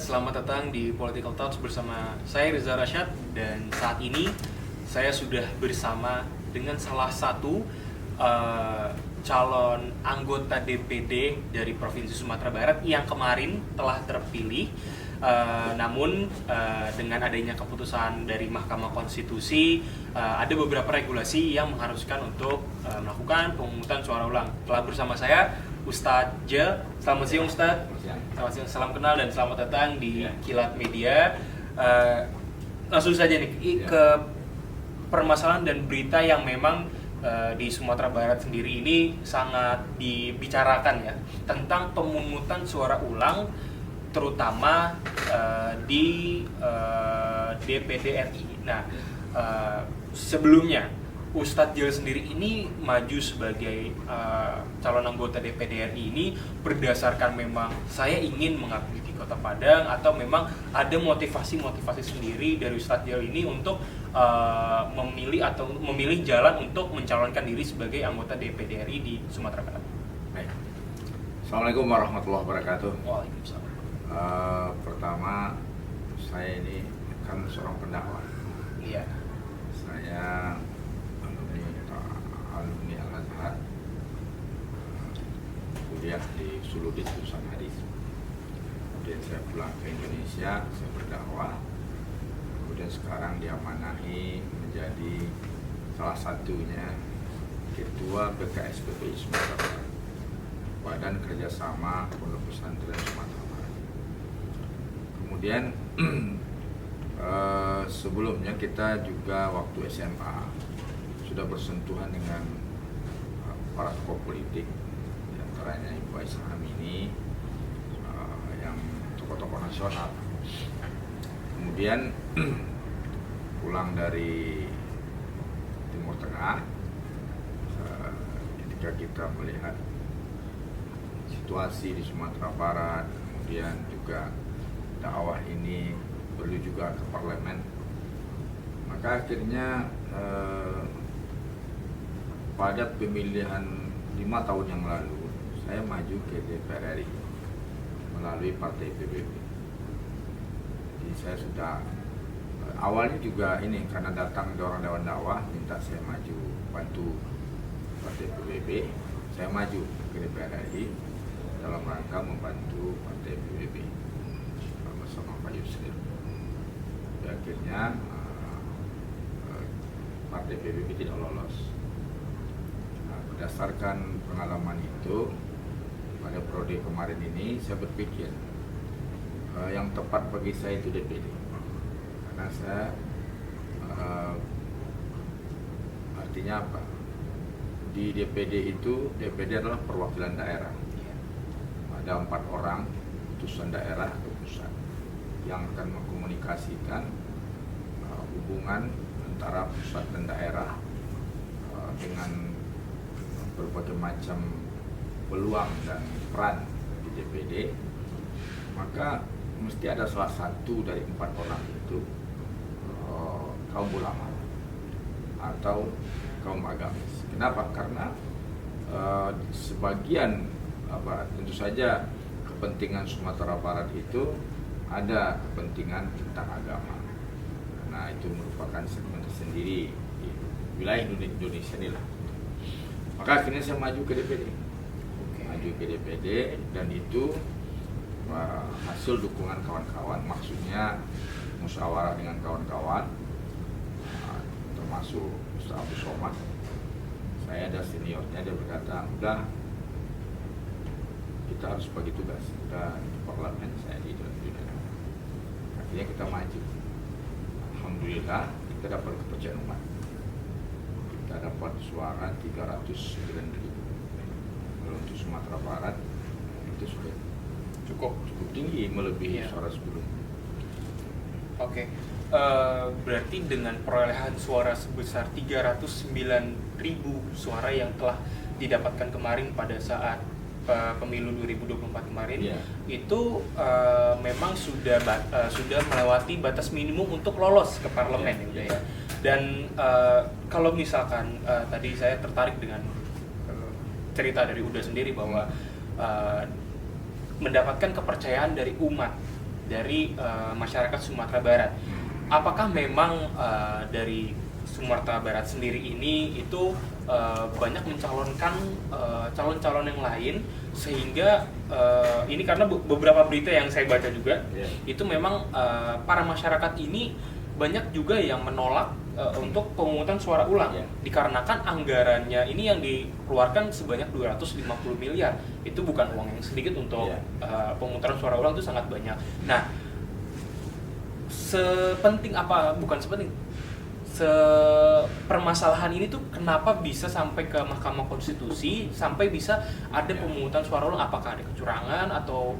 selamat datang di Political Talks bersama saya Reza Rashad. Dan saat ini saya sudah bersama dengan salah satu calon anggota DPD dari Provinsi Sumatera Barat yang kemarin telah terpilih. Namun dengan adanya keputusan dari Mahkamah Konstitusi, ada beberapa regulasi yang mengharuskan untuk melakukan pemungutan suara ulang. Telah bersama saya Ustadz Jel. Selamat siang Ustadz. Selamat siang, salam kenal dan selamat datang di Kilat Media. Langsung saja nih ke permasalahan dan berita yang memang di Sumatera Barat sendiri ini sangat dibicarakan ya, tentang pemungutan suara ulang terutama di DPD RI. Nah, sebelumnya Ustadz Jel sendiri ini maju sebagai calon anggota DPD RI ini berdasarkan memang saya ingin mengabdi di Kota Padang, atau memang ada motivasi-motivasi sendiri dari Ustadz Jel ini untuk memilih jalan untuk mencalonkan diri sebagai anggota DPD RI di Sumatera Barat. Baik. Assalamualaikum warahmatullahi wabarakatuh. Waalaikumsalam. Pertama, saya ini kan seorang pendakwah. Iya. Saya alumni Al-Azhar, kuliah di Suludin jurusan hadis. Kemudian saya pulang ke Indonesia, saya berdakwah. Kemudian sekarang diamanahi menjadi salah satunya Ketua BKSPPI Sumatera Barat, Badan Kerjasama Pondok Pesantren Sumatera Barat. Kemudian sebelumnya kita juga waktu SMA sudah bersentuhan dengan para tokoh politik, diantaranya Ibu Aisyah Amini, yang tokoh-tokoh nasional. Kemudian pulang dari Timur Tengah, ketika kita melihat situasi di Sumatera Barat, kemudian juga dakwah ini perlu juga ke parlemen, maka akhirnya pada pemilihan 5 tahun yang lalu saya maju ke DPR RI melalui Partai PBB. Jadi saya sudah awalnya juga ini karena datang orang Dewan Dakwah minta saya maju bantu Partai PBB, saya maju ke DPR RI dalam rangka membantu Partai PBB bersama Pak Yusril. Akhirnya Partai PBB tidak lolos. Berdasarkan pengalaman itu, pada periode kemarin ini saya berpikir yang tepat bagi saya itu DPD, karena saya artinya apa? Di DPD itu, DPD adalah perwakilan daerah. Ada 4 orang utusan daerah ke pusat yang akan mengkomunikasikan hubungan antara pusat dan daerah dengan berbagai macam peluang dan peran di DPD. Maka mesti ada salah satu dari 4 orang itu kaum ulama atau kaum agamis. Kenapa? Karena sebagian tentu saja kepentingan Sumatera Barat itu ada kepentingan tentang agama. Nah, itu merupakan segmen tersendiri di wilayah Indonesia inilah. Maka akhirnya saya maju ke DPD. Maju ke DPD, dan itu hasil dukungan kawan-kawan, maksudnya musyawarah dengan kawan-kawan, termasuk Ustaz Abu Somad. Saya ada seniornya, dia berkata, udah kita harus bagi tugas, udah di parlemen, saya di dalam. Akhirnya kita maju. Alhamdulillah kita dapat kepercayaan umat. Kita dapat suara 309.000. Kalau untuk Sumatera Barat itu sudah cukup tinggi, melebihi suara sebelumnya. Oke. Berarti dengan perolehan suara sebesar 309.000 suara yang telah didapatkan kemarin pada saat pemilu 2024 kemarin, itu memang sudah melewati batas minimum untuk lolos ke parlemen, ya. Dan kalau misalkan tadi saya tertarik dengan cerita dari Uda sendiri bahwa mendapatkan kepercayaan dari umat dari masyarakat Sumatera Barat. Apakah memang dari Sumatera Barat sendiri ini itu banyak mencalonkan calon-calon yang lain, sehingga ini karena beberapa berita yang saya baca juga, itu memang para masyarakat ini banyak juga yang menolak untuk pemungutan suara ulang, dikarenakan anggarannya ini yang dikeluarkan sebanyak 250 miliar. Itu bukan uang yang sedikit untuk pemungutan suara ulang, itu sangat banyak. Nah, sepenting apa, bukan sepenting, permasalahan ini tuh kenapa bisa sampai ke Mahkamah Konstitusi, sampai bisa ada pemungutan suara ulang? Apakah ada kecurangan atau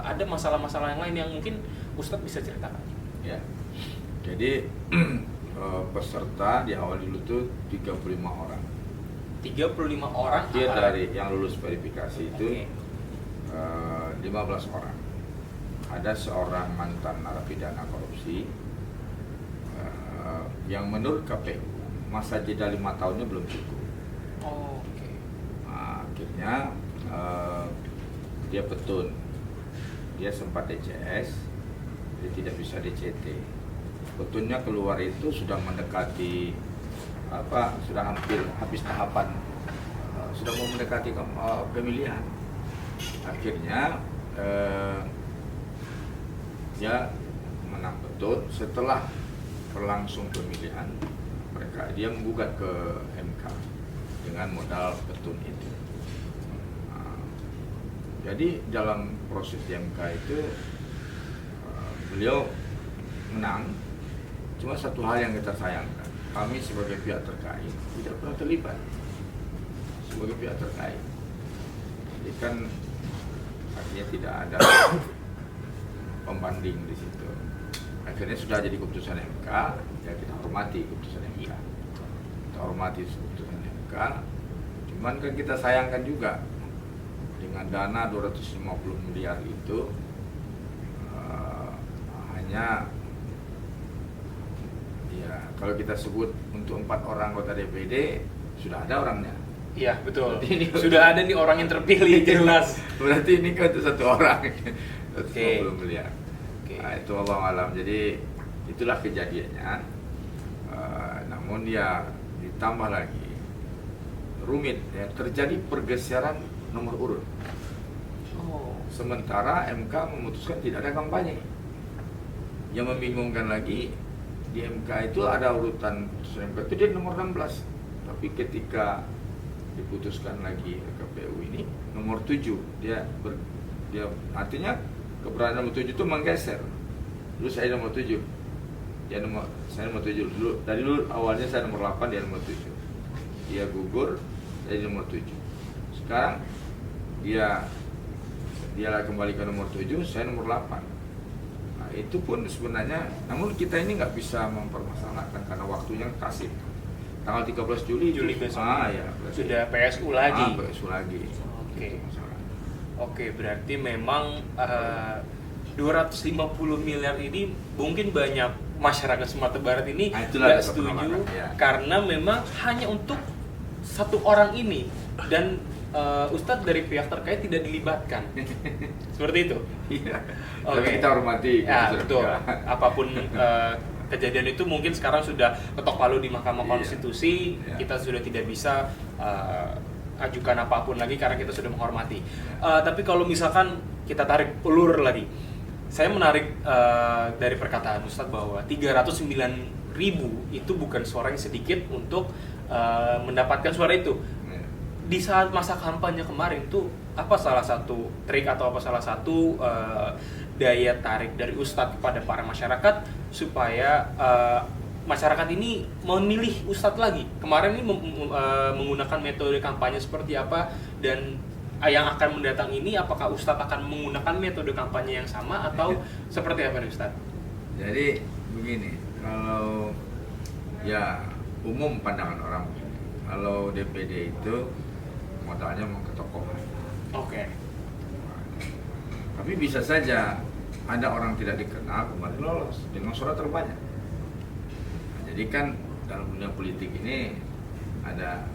ada masalah-masalah yang lain yang mungkin Ustadz bisa ceritakan? Ya, jadi peserta di awal dulu tuh 35 orang. 35 orang? Dia dari yang lulus verifikasi itu 15 orang. Ada seorang mantan narapidana korupsi yang menurut KPU masa jeda 5 tahunnya belum cukup. Nah, akhirnya dia petun, dia sempat DCS, dia tidak bisa DCT. Petunnya keluar itu sudah mendekati sudah hampir habis tahapan, sudah mau mendekati pemilihan. Akhirnya dia menang petun. Setelah berlangsung pemilihan, dia menggugat ke MK dengan modal petun itu. Jadi dalam proses di MK itu beliau menang. Cuma satu hal yang kita sayangkan, kami sebagai pihak terkait tidak pernah terlibat sebagai pihak terkait. Jadi kan artinya tidak ada pembanding di situ. Akhirnya sudah jadi keputusan MK, ya kita hormati keputusan MK. Kita hormati keputusan MK. Cuman kan kita sayangkan juga dengan dana 250 miliar itu hanya ya kalau kita sebut untuk 4 orang anggota DPD sudah ada orangnya. Iya betul. Sudah ada nih orang yang terpilih jelas. Berarti ini kan untuk 1 orang. 250 miliar. Nah, itu Allah alam. Jadi itulah kejadiannya. Namun ya ditambah lagi rumit ya, terjadi pergeseran nomor urut. Sementara MK memutuskan tidak ada kampanye. Yang membingungkan lagi di MK itu ada urutan MK itu dia nomor 16. Tapi ketika diputuskan lagi KPU ini nomor 7, dia artinya keberadaan nomor 7 itu menggeser. Dulu saya nomor 7. Saya nomor 7 dulu. Dari dulu awalnya saya nomor 8, dia nomor 7. Dia gugur jadi nomor 7. Sekarang dia kembali ke nomor 7, saya nomor 8. Nah, itu pun sebenarnya, namun kita ini nggak bisa mempermasalahkan karena waktunya kasih. Tanggal 13 Juli besok. Ya, sudah PSU lagi. PSU lagi. Oke, berarti memang 250 miliar ini mungkin banyak masyarakat Sumatera Barat ini nggak setuju karena memang hanya untuk 1 orang ini dan Ustadz dari pihak terkait tidak dilibatkan. Seperti itu. Iya. Tapi kita hormati. Ya, betul. Apapun kejadian itu mungkin sekarang sudah ketok palu di Mahkamah Konstitusi. Kita sudah tidak bisa ajukan apapun lagi karena kita sudah menghormati. Tapi kalau misalkan kita tarik ulur lagi, saya menarik dari perkataan Ustadz bahwa 309.000 itu bukan suara yang sedikit untuk mendapatkan suara itu. Di saat masa kampanye kemarin tuh apa salah satu trik atau apa salah satu daya tarik dari Ustadz kepada para masyarakat supaya masyarakat ini memilih Ustadz lagi? Kemarin ini menggunakan metode kampanye seperti apa, dan yang akan mendatang ini apakah Ustadz akan menggunakan metode kampanye yang sama atau seperti apa nih Ustadz? Jadi begini, kalau ya umum pandangan orang begini, kalau DPD itu modalnya mau ke tokohan. Oke. Tapi bisa saja ada orang tidak dikenal kembali lolos dengan suara terbanyak. Nah, jadi kan dalam dunia politik ini ada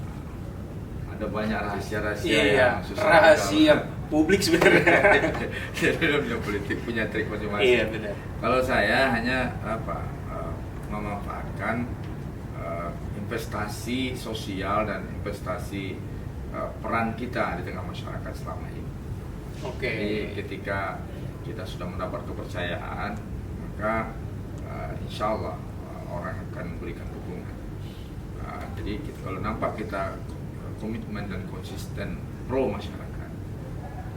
ada banyak rahasia-rahasia Iya, yang susah rahasia dikawal. publik sebenarnya. Jadi dunia politik punya trik masing-masing. Iya, benar. Kalau saya hanya memanfaatkan investasi sosial dan investasi peran kita di tengah masyarakat selama ini. Oke. Jadi ketika kita sudah mendapat kepercayaan, maka insya Allah orang akan memberikan dukungan. Jadi kalau nampak kita komitmen dan konsisten pro masyarakat,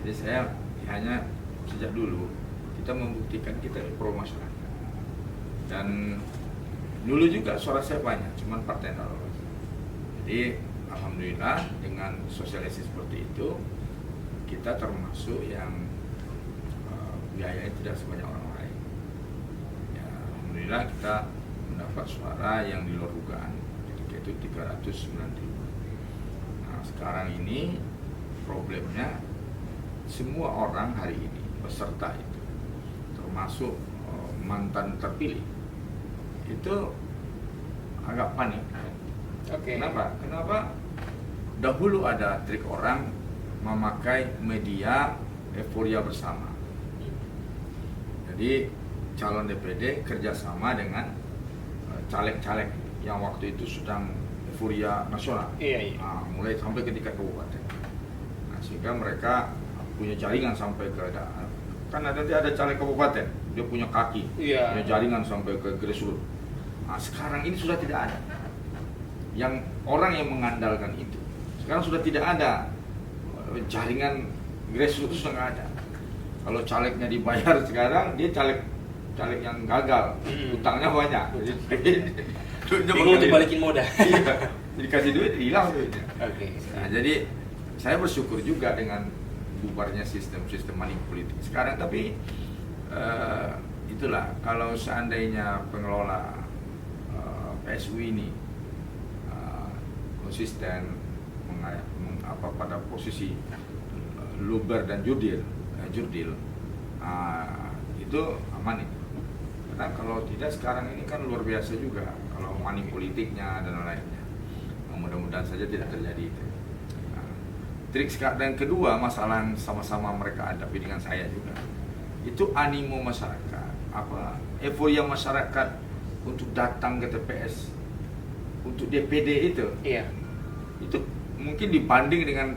jadi saya hanya sejak dulu kita membuktikan kita pro masyarakat. Dan dulu juga suara saya banyak, cuman partai tidak lolos. Jadi alhamdulillah dengan sosialisasi seperti itu, kita termasuk yang biayanya tidak sebanyak orang lain. Ya, alhamdulillah kita mendapat suara yang di luar dugaan, ketika itu 309.000. Nah sekarang ini problemnya semua orang hari ini peserta itu, termasuk mantan terpilih, itu agak panik. Oke. Kenapa? Dahulu ada trik orang memakai media euforia bersama. Jadi calon DPD kerjasama dengan caleg-caleg yang waktu itu sedang euforia nasional. Iya. Nah, mulai sampai ke tingkat kabupaten. Nah, sehingga mereka punya jaringan sampai ke kan nanti ada caleg kabupaten, dia punya kaki, Iya. punya jaringan sampai ke grassroots. Nah, sekarang ini sudah tidak ada yang orang yang mengandalkan itu. Sekarang sudah tidak ada jaringan grassroots, sudah nggak ada. Kalau calegnya dibayar sekarang, dia caleg yang gagal, utangnya banyak. Bingung untuk balikin modal. Iya, dikasih duit hilang duitnya. Oke. Nah, jadi saya bersyukur juga dengan bubarnya sistem money politik sekarang. Tapi itulah, kalau seandainya pengelola PSU ini konsisten pada posisi luber dan jurdil, itu aman itu. Karena kalau tidak sekarang ini kan luar biasa juga kalau money politiknya dan lainnya. Mudah-mudahan saja tidak terjadi itu. Trik dan kedua masalah yang sama-sama mereka hadapi dengan saya juga, itu animo masyarakat, euforia masyarakat untuk datang ke TPS untuk DPD itu. Iya. Itu mungkin dibanding dengan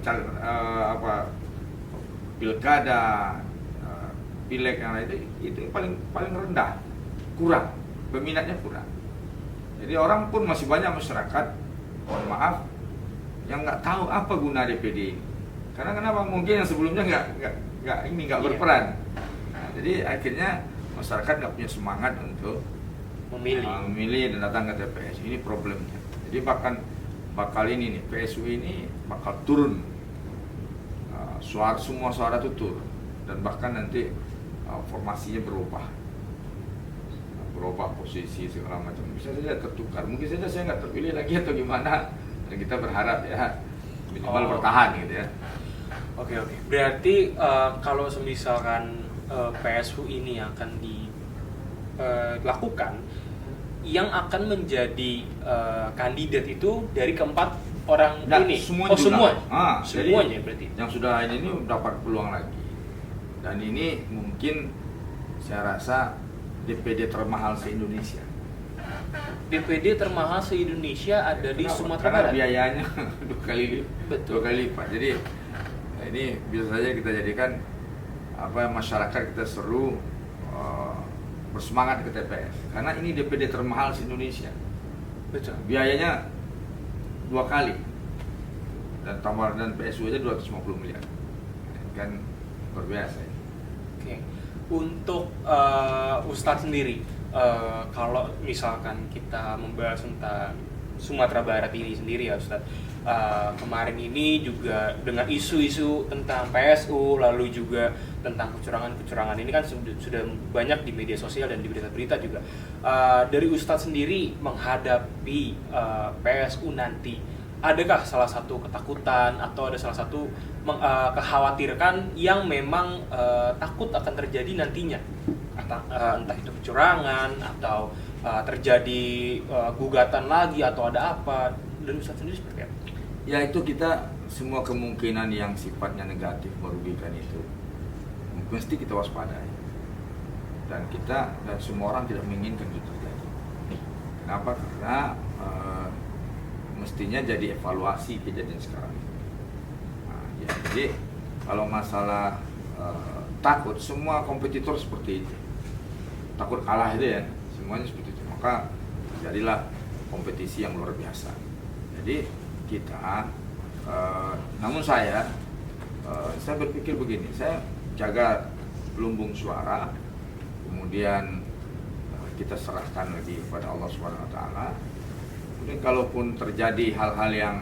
pilkada, pileg yang lain, itu paling rendah, kurang, peminatnya kurang. Jadi orang pun masih banyak masyarakat, mohon maaf, yang nggak tahu apa guna DPD ini. Karena kenapa? Mungkin yang sebelumnya nggak berperan. Nah, jadi akhirnya masyarakat nggak punya semangat untuk memilih dan datang ke TPS. Ini problemnya. Jadi bakal ini nih, PSU ini bakal turun, semua suara itu turun, dan bahkan nanti formasinya berubah posisi segala macam, bisa saja tertukar, mungkin saja saya nggak terpilih lagi atau gimana, dan kita berharap ya minimal bertahan gitu ya. Oke. Berarti kalau misalkan PSU ini akan dilakukan, yang akan menjadi kandidat itu dari keempat orang ini. Semua. Semuanya berarti. Yang sudah ini dapat peluang lagi. Dan ini mungkin saya rasa DPD termahal se-Indonesia. DPD termahal se-Indonesia ada di Sumatera Karena Barat. biayanya dua kali lipat. Jadi ini bisa saja kita jadikan masyarakat kita seru bersemangat ke TPS. Karena ini DPD termahal se-Indonesia. Betul. Biayanya 2 kali. Dan PSU aja 250 miliar. Kan luar biasa ya. Oke. Untuk Ustadz sendiri, kalau misalkan kita membahas tentang Sumatera Barat ini sendiri ya Ustadz, kemarin ini juga dengan isu-isu tentang PSU, lalu juga tentang kecurangan ini kan sudah banyak di media sosial dan di berita-berita juga. Dari Ustadz sendiri menghadapi PSU nanti, adakah salah satu ketakutan atau ada salah satu kekhawatirkan yang memang takut akan terjadi nantinya, entah itu kecurangan atau terjadi gugatan lagi atau ada apa, dari Ustadz sendiri seperti apa? Ya itu kita semua kemungkinan yang sifatnya negatif merugikan itu mesti kita waspadai, dan semua orang tidak menginginkan itu terjadi. Kenapa? Karena mestinya jadi evaluasi kejadian sekarang. Nah, ya, jadi kalau masalah takut, semua kompetitor seperti itu, takut kalah itu ya, semuanya seperti itu. Maka jadilah kompetisi yang luar biasa. Jadi kita, namun saya berpikir begini, saya jaga lumbung suara, kemudian kita serahkan lagi kepada Allah Subhanahu Wa Taala. Kemudian kalaupun terjadi hal-hal yang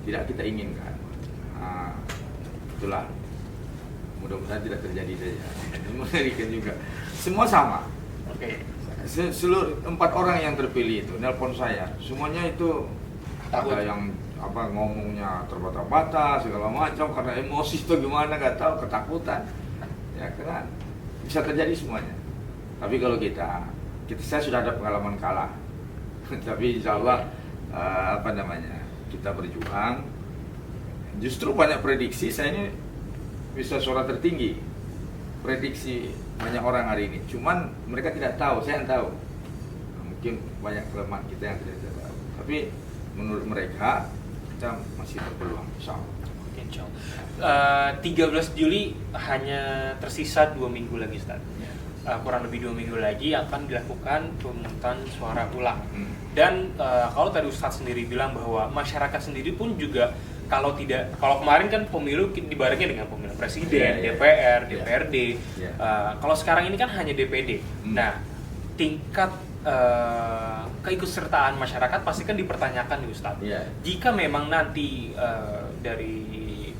tidak kita inginkan, itulah, mudah-mudahan tidak terjadi saja. Mengerikan juga. Semua sama. Oke. Seluruh 4 orang yang terpilih itu nelpon saya, semuanya itu Takut. ada yang ngomongnya terbata-bata segala macam karena emosi itu gimana nggak tahu, ketakutan. Ya karena bisa terjadi semuanya. Tapi kalau saya sudah ada pengalaman kalah. Tapi insya Allah kita berjuang. Justru banyak prediksi, saya ini bisa suara tertinggi. Prediksi banyak orang hari ini. Cuman mereka tidak tahu, saya yang tahu. Nah, mungkin banyak kelemahan kita yang tidak tahu. Tapi menurut mereka kita masih berpeluang, insya Allah. Oke, insya Allah. 13 Juli hanya tersisa 2 minggu lagi, Ustaz. Kurang lebih 2 minggu lagi akan dilakukan pemungutan suara ulang. Dan kalau tadi Ustadz sendiri bilang bahwa masyarakat sendiri pun juga kalau kemarin kan pemilu dibarengnya dengan pemilu presiden, DPR, DPRD. Kalau sekarang ini kan hanya DPD. Nah, tingkat keikutsertaan masyarakat pasti kan dipertanyakan nih Ustadz. Jika memang nanti dari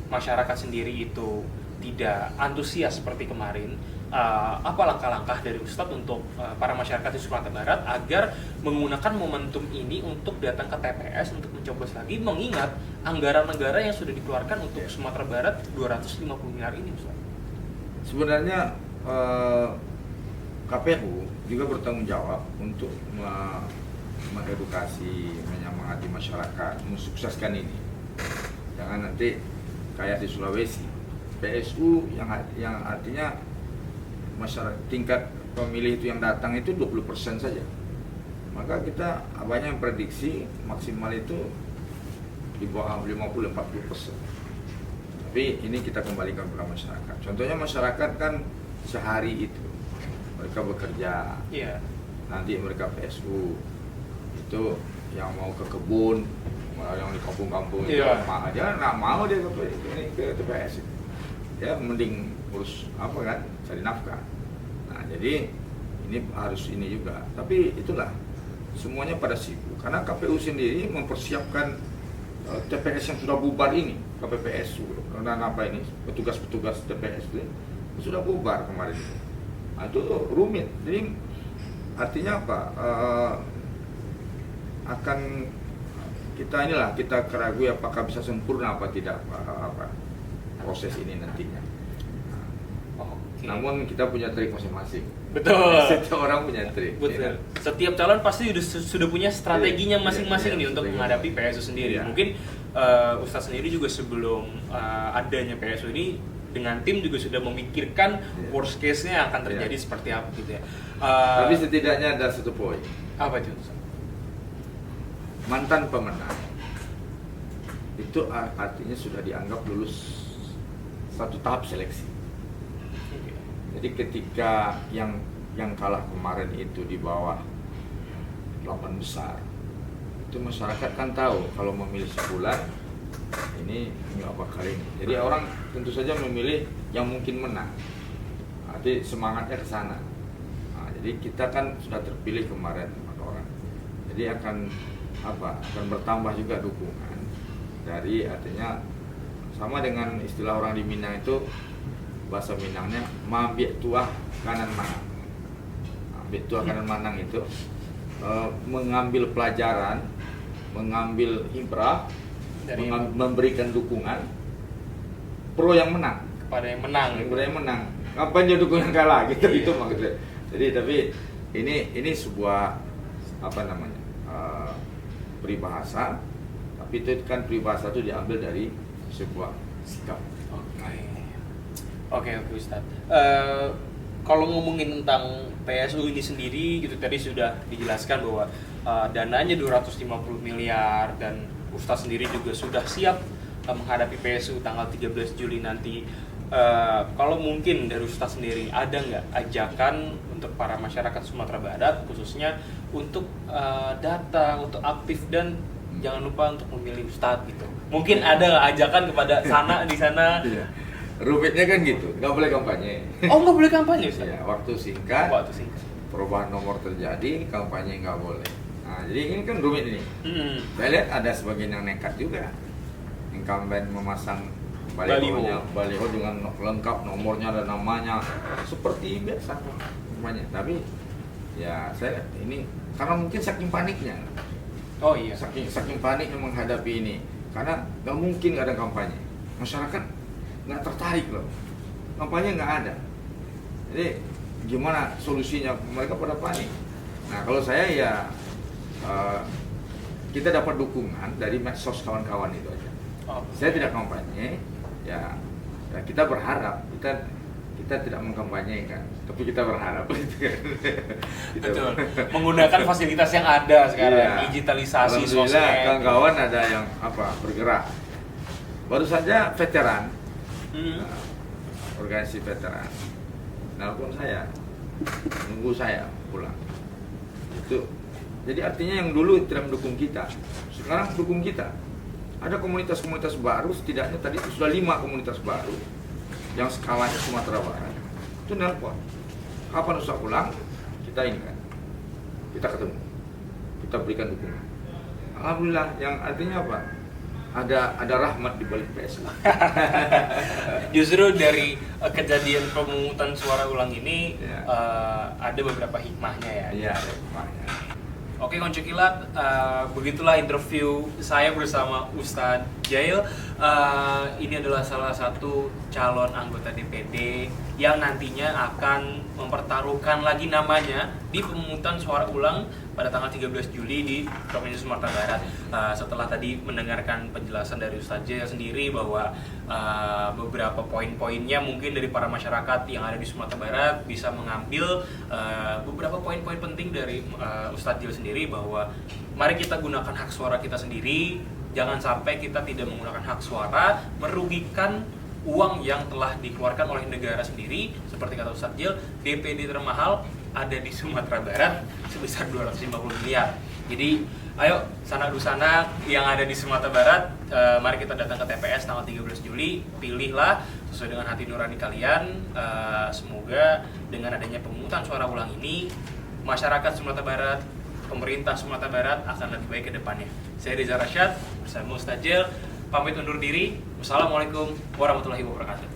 masyarakat sendiri itu tidak antusias seperti kemarin, apa langkah-langkah dari Ustadz untuk para masyarakat di Sumatera Barat agar menggunakan momentum ini untuk datang ke TPS untuk mencoblos lagi, mengingat anggaran negara yang sudah dikeluarkan untuk Sumatera Barat 250 miliar ini, Ustadz? Sebenarnya KPU juga bertanggung jawab untuk mengedukasi, menyemangati masyarakat, mensukseskan ini. Jangan nanti kayak di Sulawesi, PSU yang artinya masyarakat tingkat pemilih itu yang datang itu 20% saja. Maka kita banyak yang prediksi maksimal itu di bawah 50-40%. Tapi ini kita kembalikan kepada masyarakat. Contohnya masyarakat kan sehari itu mereka bekerja, nanti mereka PSU itu yang mau ke kebun, yang di kampung-kampung itu aja nggak mau dia ke TPS itu. Ya mending urus cari nafkah. Nah jadi ini harus ini juga. Tapi itulah semuanya pada sibuk karena KPU sendiri mempersiapkan TPS yang sudah bubar ini, KPPS dan ini petugas-petugas TPS itu sudah bubar kemarin itu. Nah, itu rumit. Jadi artinya apa? Akan kita keragui apakah bisa sempurna apa tidak proses ini nantinya. Namun kita punya trik masing-masing. Betul. Setiap orang punya trik. Betul. Ya. Setiap calon pasti sudah punya strateginya masing-masing nih untuk menghadapi PSU sendiri. Mungkin Ustadz sendiri juga sebelum adanya PSU ini dengan tim juga sudah memikirkan worst case-nya yang akan terjadi seperti apa gitu ya. Tapi setidaknya ada satu poin. Apa itu, Ustadz? Mantan pemenang itu artinya sudah dianggap lulus satu tahap seleksi. Jadi ketika yang kalah kemarin itu di bawah 8 besar, itu masyarakat kan tahu kalau memilih sebulan ini nggak bakal ini. Jadi orang tentu saja memilih yang mungkin menang. Nanti semangatnya ke sana. Nah, jadi kita kan sudah terpilih kemarin 4 orang. Jadi akan bertambah juga dukungan dari artinya sama dengan istilah orang di Minang itu, bahasa Minangnya mambek tuah kanan manang. Mambek tuah kanan manang itu mengambil pelajaran, mengambil ibrah, memberikan dukungan pro yang menang kepada yang menang. Kepada yang menang. Ngapain dia dukung yang kalah gitu itu maksudnya. Jadi tapi ini sebuah peribahasa, tapi itu kan peribahasa itu diambil dari sebuah sikap. Oke Ustadz. Kalau ngomongin tentang PSU ini sendiri gitu tadi sudah dijelaskan bahwa dananya 250 miliar dan Ustadz sendiri juga sudah siap menghadapi PSU tanggal 13 Juli nanti. Kalau mungkin dari Ustadz sendiri ada nggak ajakan untuk para masyarakat Sumatera Barat khususnya untuk datang, untuk aktif dan jangan lupa untuk memilih Ustadz gitu. Mungkin ada nggak ajakan kepada di sana? Iya. Rumitnya kan gitu, nggak boleh kampanye. Oh, nggak boleh kampanye Ustadz? Ya, waktu singkat, singkat. perubahan nomor terjadi, kampanye nggak boleh. Nah, jadi ini kan rumit ini. Saya lihat ada sebagian yang nekat juga. Incumbent memasang baliho dengan lengkap, nomornya dan namanya seperti biasa kampanye. Tapi ya saya ini karena mungkin saking paniknya. Oh iya. Saking paniknya menghadapi ini, karena nggak mungkin nggak ada kampanye. Masyarakat nggak tertarik loh, kampanye nggak ada. Jadi gimana solusinya? Mereka pada panik. Nah kalau saya ya kita dapat dukungan dari medsos kawan-kawan itu aja. Saya tidak kampanye, ya kita berharap kita tidak mengkampanyekan, tapi kita berharap gitu kan. Betul. Menggunakan fasilitas yang ada sekarang, Iya. Digitalisasi Alhamdulillah sosmed. kawan-kawan ada yang bergerak. Baru saja veteran, organisasi veteran, nelpon saya, nunggu saya pulang. Itu, jadi artinya yang dulu tidak mendukung kita, sekarang dukung kita. Ada komunitas-komunitas baru, setidaknya tadi itu sudah 5 komunitas baru yang skalanya Sumatera Barat. Itu nelpon, kapan usah pulang, kita ini kan, kita ketemu, kita berikan dukungan. Alhamdulillah, yang artinya apa? Ada rahmat di balik PSU. Justru dari kejadian pemungutan suara ulang ini Ya. ada beberapa hikmahnya ya. Iya, ada hikmahnya. Oke Konco Kilat, begitulah interview saya bersama Ustadz Jail. Ini adalah salah satu calon anggota DPD yang nantinya akan mempertaruhkan lagi namanya di pemungutan suara ulang pada tanggal 13 Juli di Provinsi Sumatera Barat. Setelah tadi mendengarkan penjelasan dari Ustadz Jail sendiri bahwa beberapa poin-poinnya mungkin dari para masyarakat yang ada di Sumatera Barat bisa mengambil beberapa poin-poin penting dari Ustadz Jail sendiri, bahwa mari kita gunakan hak suara kita sendiri, jangan sampai kita tidak menggunakan hak suara merugikan uang yang telah dikeluarkan oleh negara sendiri. Seperti kata Ustadz Jail, DPD termahal ada di Sumatera Barat sebesar 250 miliar. Jadi ayo sanak dusana yang ada di Sumatera Barat, mari kita datang ke TPS tanggal 13 Juli, pilihlah sesuai dengan hati nurani kalian. Semoga dengan adanya pemungutan suara ulang ini, masyarakat Sumatera Barat, pemerintah Sumatera Barat akan lebih baik ke depannya. Saya Reza Rasyad bersama Ustadz Jail, pamit undur diri. Wassalamualaikum warahmatullahi wabarakatuh.